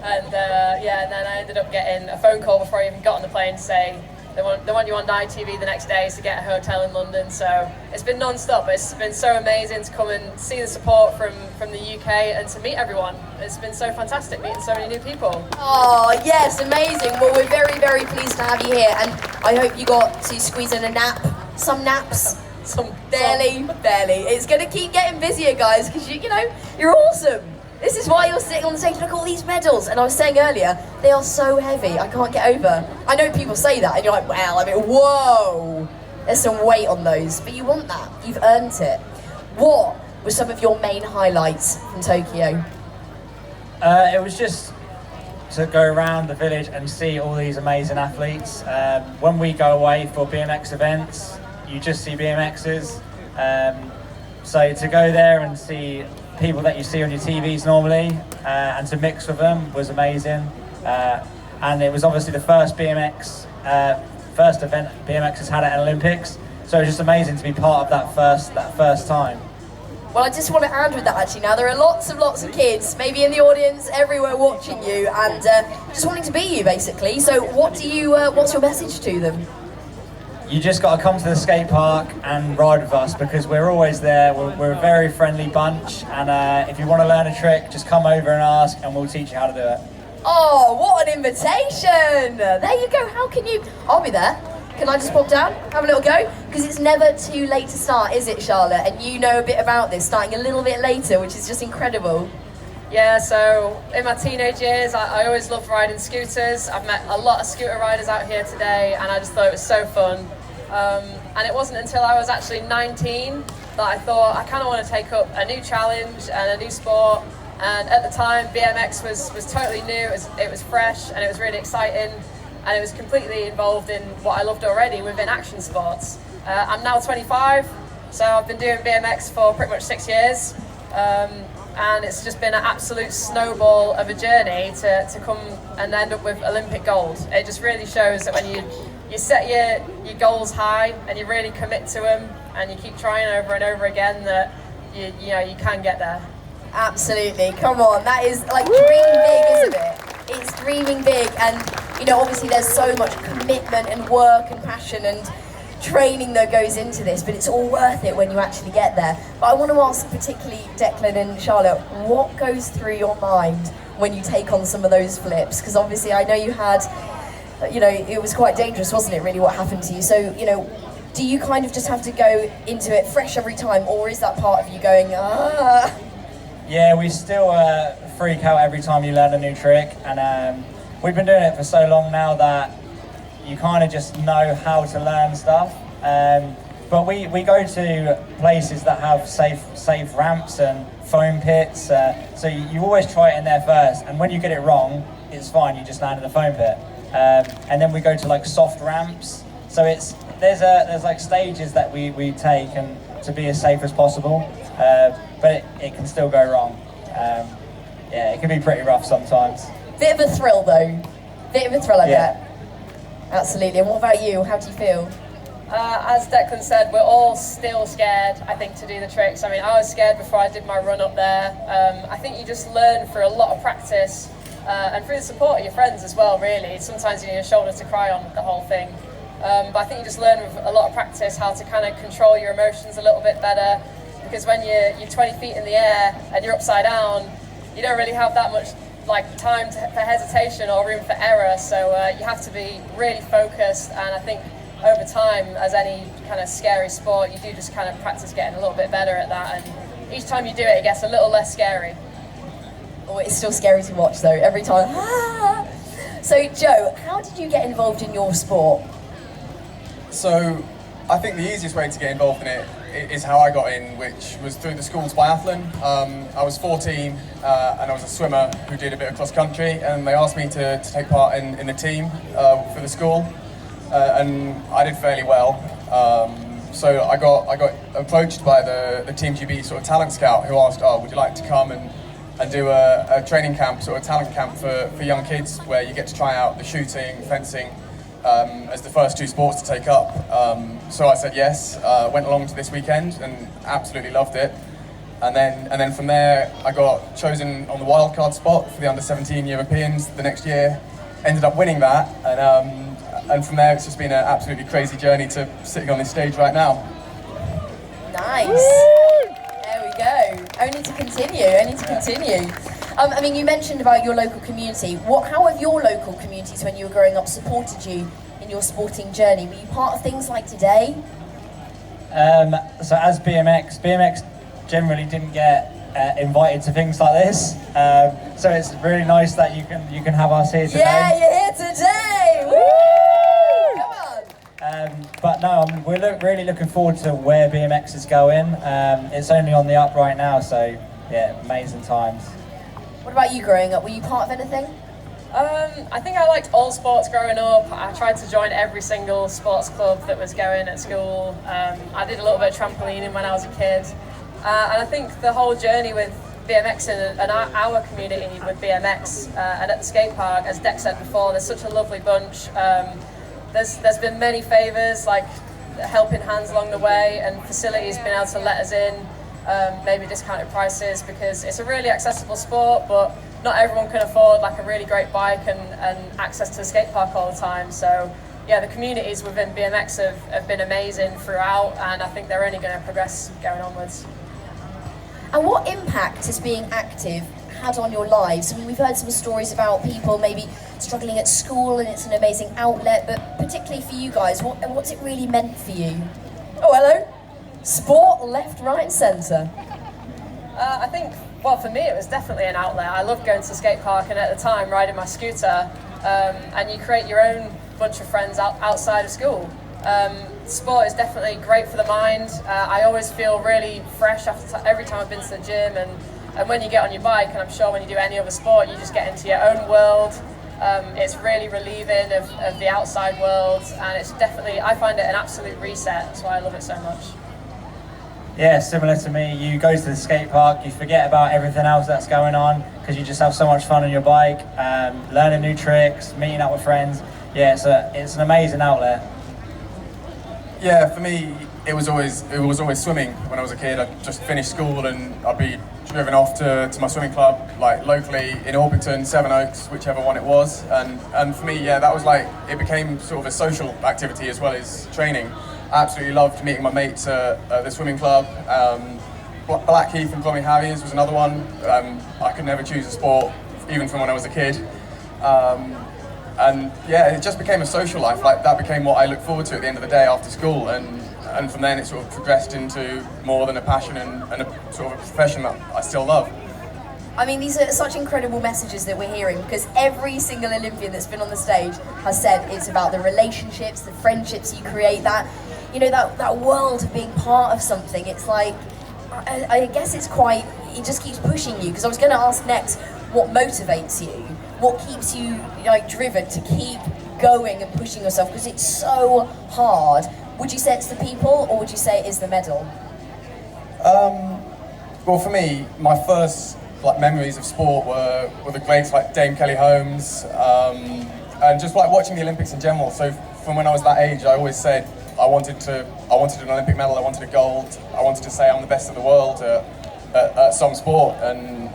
And yeah, and then I ended up getting a phone call before I even got on the plane saying they want you on ITV the next day to get a hotel in London. So it's been non-stop, but it's been so amazing to come and see the support from the UK and to meet everyone. It's been so fantastic meeting so many new people. Oh yes, amazing. Well, we're very, very pleased to have you here, and I hope you got to squeeze in a nap, some naps. Barely. It's going to keep getting busier, guys, because you know, you're awesome. This is why you're sitting on the stage. Look at all these medals. And I was saying earlier, they are so heavy, I can't get over. I know people say that, and you're like, well, I mean, whoa. There's some weight on those, but you want that. You've earned it. What were some of your main highlights from Tokyo? It was just to go around the village and see all these amazing athletes. When we go away for BMX events, you just see BMXers. So to go there and see people that you see on your TVs normally and to mix with them was amazing. And it was obviously the first BMX, first event BMX has had at Olympics. So it was just amazing to be part of that first time. Well, I just want to add with that actually. Now there are lots of kids, maybe in the audience, everywhere watching you, and just wanting to be you basically. So what's your message to them? You just got to come to the skate park and ride with us because we're always there. We're a very friendly bunch, and if you want to learn a trick, just come over and ask, and we'll teach you how to do it. Oh, what an invitation! There you go. How can you? I'll be there. Can I just pop down, have a little go? Because it's never too late to start, is it, Charlotte? And you know a bit about this, starting a little bit later, which is just incredible. Yeah, so in my teenage years, I always loved riding scooters. I've met a lot of scooter riders out here today, and I just thought it was so fun. And it wasn't until I was actually 19 that I thought I kind of want to take up a new challenge and a new sport. And at the time, BMX was totally new, it was fresh, and it was really exciting. And it was completely involved in what I loved already within action sports. I'm now 25, so I've been doing BMX for pretty much 6 years. And it's just been an absolute snowball of a journey to come and end up with Olympic gold. It just really shows that when you set your goals high and you really commit to them and you keep trying over and over again, that you know you can get there. Absolutely, come on, that is like dream big, isn't it? It's dreaming big, and you know, obviously there's so much commitment and work and passion and training that goes into this, but it's all worth it when you actually get there. But I want to ask particularly Declan and Charlotte, what goes through your mind when you take on some of those flips? Because obviously I know you had, you know, it was quite dangerous, wasn't it, really, what happened to you? So, you know, do you kind of just have to go into it fresh every time, or is that part of you going, ah? Yeah, we still freak out every time you learn a new trick, and we've been doing it for so long now that you kind of just know how to learn stuff. But we go to places that have safe ramps and foam pits, so you always try it in there first, and when you get it wrong, it's fine, you just land in a foam pit. And then we go to like soft ramps, so there's like stages that we take and to be as safe as possible, but it can still go wrong. Yeah, it can be pretty rough sometimes. Bit of a thrill though, I bet. Absolutely. And what about you? How do you feel? As Declan said, we're all still scared, I think, to do the tricks. I mean, I was scared before I did my run up there. I think you just learn through a lot of practice and through the support of your friends as well, really. Sometimes you need a shoulder to cry on the whole thing. But I think you just learn with a lot of practice how to kind of control your emotions a little bit better, because when you're 20 feet in the air and you're upside down, you don't really have that much time for hesitation or room for error, so you have to be really focused, and I think over time, as any kind of scary sport, you do just kind of practice getting a little bit better at that, and each time you do it, it gets a little less scary. Oh, it's still scary to watch though, every time. Ah! So Joe, how did you get involved in your sport? So I think the easiest way to get involved in it is how I got in, which was through the school's biathlon. I was 14 and I was a swimmer who did a bit of cross country, and they asked me to take part in the team for the school, and I did fairly well. So I got approached by the Team GB sort of talent scout, who asked, would you like to come and do a training camp, sort of talent camp for young kids, where you get to try out the shooting, fencing, as the first two sports to take up. So I said yes, went along to this weekend and absolutely loved it. and then from there I got chosen on the wildcard spot for the under-17 Europeans the next year. Ended up winning that, and from there it's just been an absolutely crazy journey to sitting on this stage right now. Nice. There we go. Only to continue. Only to continue. I mean, you mentioned about your local community. How have your local communities, when you were growing up, supported you in your sporting journey? Were you part of things like today? So as BMX generally didn't get invited to things like this. So it's really nice that you can have us here today. Yeah, you're here today. Woo! Come on. But no, we're really looking forward to where BMX is going. It's only on the up right now, so yeah, amazing times. What about you growing up? Were you part of anything? I think I liked all sports growing up. I tried to join every single sports club that was going at school. I did a little bit of trampolining when I was a kid. And I think the whole journey with BMX and our community with BMX and at the skate park, as Deck said before, there's such a lovely bunch. There's been many favours, like helping hands along the way, and facilities being able to let us in, maybe discounted prices, because it's a really accessible sport, but not everyone can afford like a really great bike and access to the skate park all the time. So yeah, the communities within BMX have been amazing throughout, and I think they're only going to progress going onwards. And what impact has being active had on your lives? I mean, we've heard some stories about people maybe struggling at school, and it's an amazing outlet, but particularly for you guys, what's it really meant for you? Oh, hello. Sport, left, right, centre. I think, well, for me it was definitely an outlet. I loved going to the skate park, and at the time riding my scooter, and you create your own bunch of friends outside of school. Sport is definitely great for the mind. I always feel really fresh every time I've been to the gym, and when you get on your bike, and I'm sure when you do any other sport, you just get into your own world. It's really relieving of the outside world, and it's definitely, I find it an absolute reset. That's why I love it so much. Yeah, similar to me, you go to the skate park, you forget about everything else that's going on, because you just have so much fun on your bike, learning new tricks, meeting up with friends. Yeah, it's an amazing outlet. Yeah, for me, it was always swimming. When I was a kid, I just finished school and I'd be driven off to my swimming club, like locally in Worthington, Sevenoaks, whichever one it was. And for me, yeah, that was like, it became sort of a social activity as well as training. I absolutely loved meeting my mates at the swimming club. Blackheath and Clonmel Harriers was another one. I could never choose a sport, even from when I was a kid. And yeah, it just became a social life. Like, that became what I looked forward to at the end of the day after school, and from then it sort of progressed into more than a passion and a sort of a profession that I still love. I mean, these are such incredible messages that we're hearing, because every single Olympian that's been on the stage has said it's about the relationships, the friendships you create, that, you know, that world of being part of something. It's like, I guess it just keeps pushing you, because I was going to ask next, what motivates you? What keeps you like driven to keep going and pushing yourself? Because it's so hard. Would you say it's the people, or would you say it is the medal? Well, for me, my first memories of sport were the greats like Dame Kelly Holmes, and just like watching the Olympics in general. So from when I was that age, I always said I wanted an Olympic medal. I wanted a gold. I wanted to say I'm the best in the world at some sport, and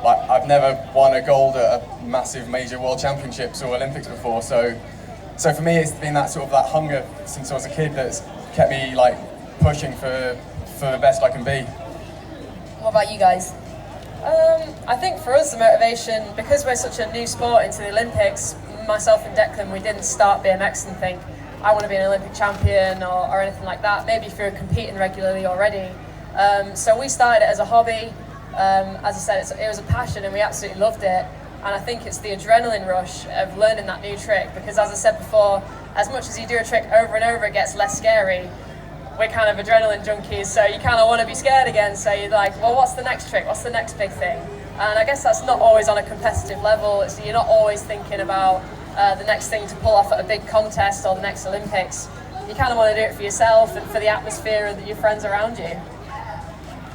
like, I've never won a gold at a massive major world championships or Olympics before, so for me it's been that sort of that hunger since I was a kid that's kept me like pushing for the best I can be. What about you guys? I think for us the motivation, because we're such a new sport into the Olympics, myself and Declan, we didn't start BMX and think I want to be an Olympic champion or anything like that, maybe if you're competing regularly already. So we started it as a hobby. As I said, it was a passion and we absolutely loved it, and I think it's the adrenaline rush of learning that new trick, because as I said before, as much as you do a trick over and over, it gets less scary. We're kind of adrenaline junkies, so you kind of want to be scared again, so you're like, well, what's the next trick, what's the next big thing? And I guess that's not always on a competitive level. You're not always thinking about the next thing to pull off at a big contest or the next Olympics. You kind of want to do it for yourself and for the atmosphere and your friends around you.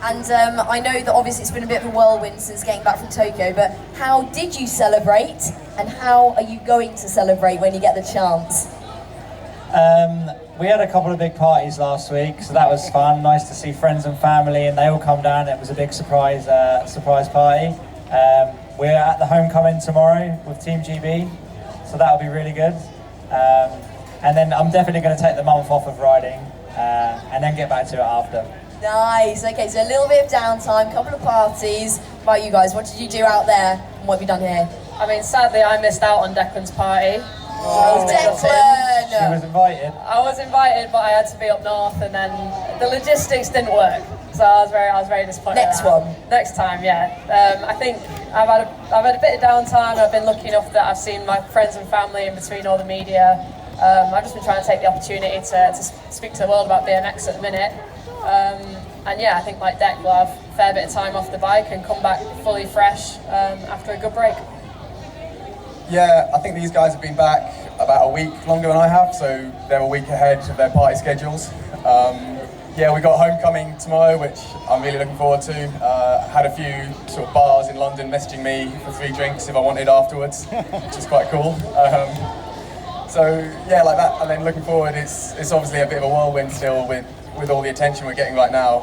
And I know that obviously it's been a bit of a whirlwind since getting back from Tokyo, but how did you celebrate, and how are you going to celebrate when you get the chance? we had a couple of big parties last week, so that was fun. Nice to see friends and family, and they all come down. It was a big surprise party. We're at the homecoming tomorrow with Team GB, so that'll be really good. And then I'm definitely going to take the month off of riding, and then get back to it after. Nice. Okay, so a little bit of downtime, couple of parties. What about you guys? What did you do out there, and what have you done here? I mean, sadly, I missed out on Declan's party. Oh, Declan! She was invited. I was invited, but I had to be up north, and then the logistics didn't work. So I was very disappointed. Next one. Next time, yeah. I think I've had a bit of downtime. I've been lucky enough that I've seen my friends and family in between all the media. I've just been trying to take the opportunity to speak to the world about BMX at the minute. And yeah, I think like Dec will have a fair bit of time off the bike and come back fully fresh after a good break. Yeah, I think these guys have been back about a week longer than I have, so they're a week ahead of their party schedules. Yeah, we got homecoming tomorrow, which I'm really looking forward to. Had a few sort of bars in London messaging me for 3 drinks if I wanted afterwards, which is quite cool. So yeah, like that, and then looking forward, it's obviously a bit of a whirlwind still with all the attention we're getting right now.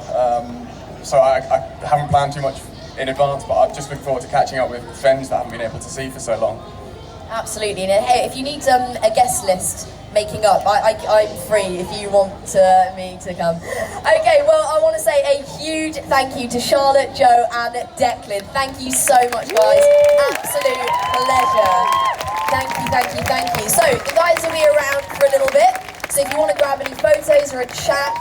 So I haven't planned too much in advance, but I'm just looking forward to catching up with friends that I haven't been able to see for so long. Absolutely. And hey, if you need a guest list making up, I'm free if you want me to come. Okay, well, I want to say a huge thank you to Charlotte, Joe, and Declan. Thank you so much, guys. Absolute pleasure. Thank you, thank you, thank you. So the guys will be around for a little bit. So if you want to grab any photos or a chat,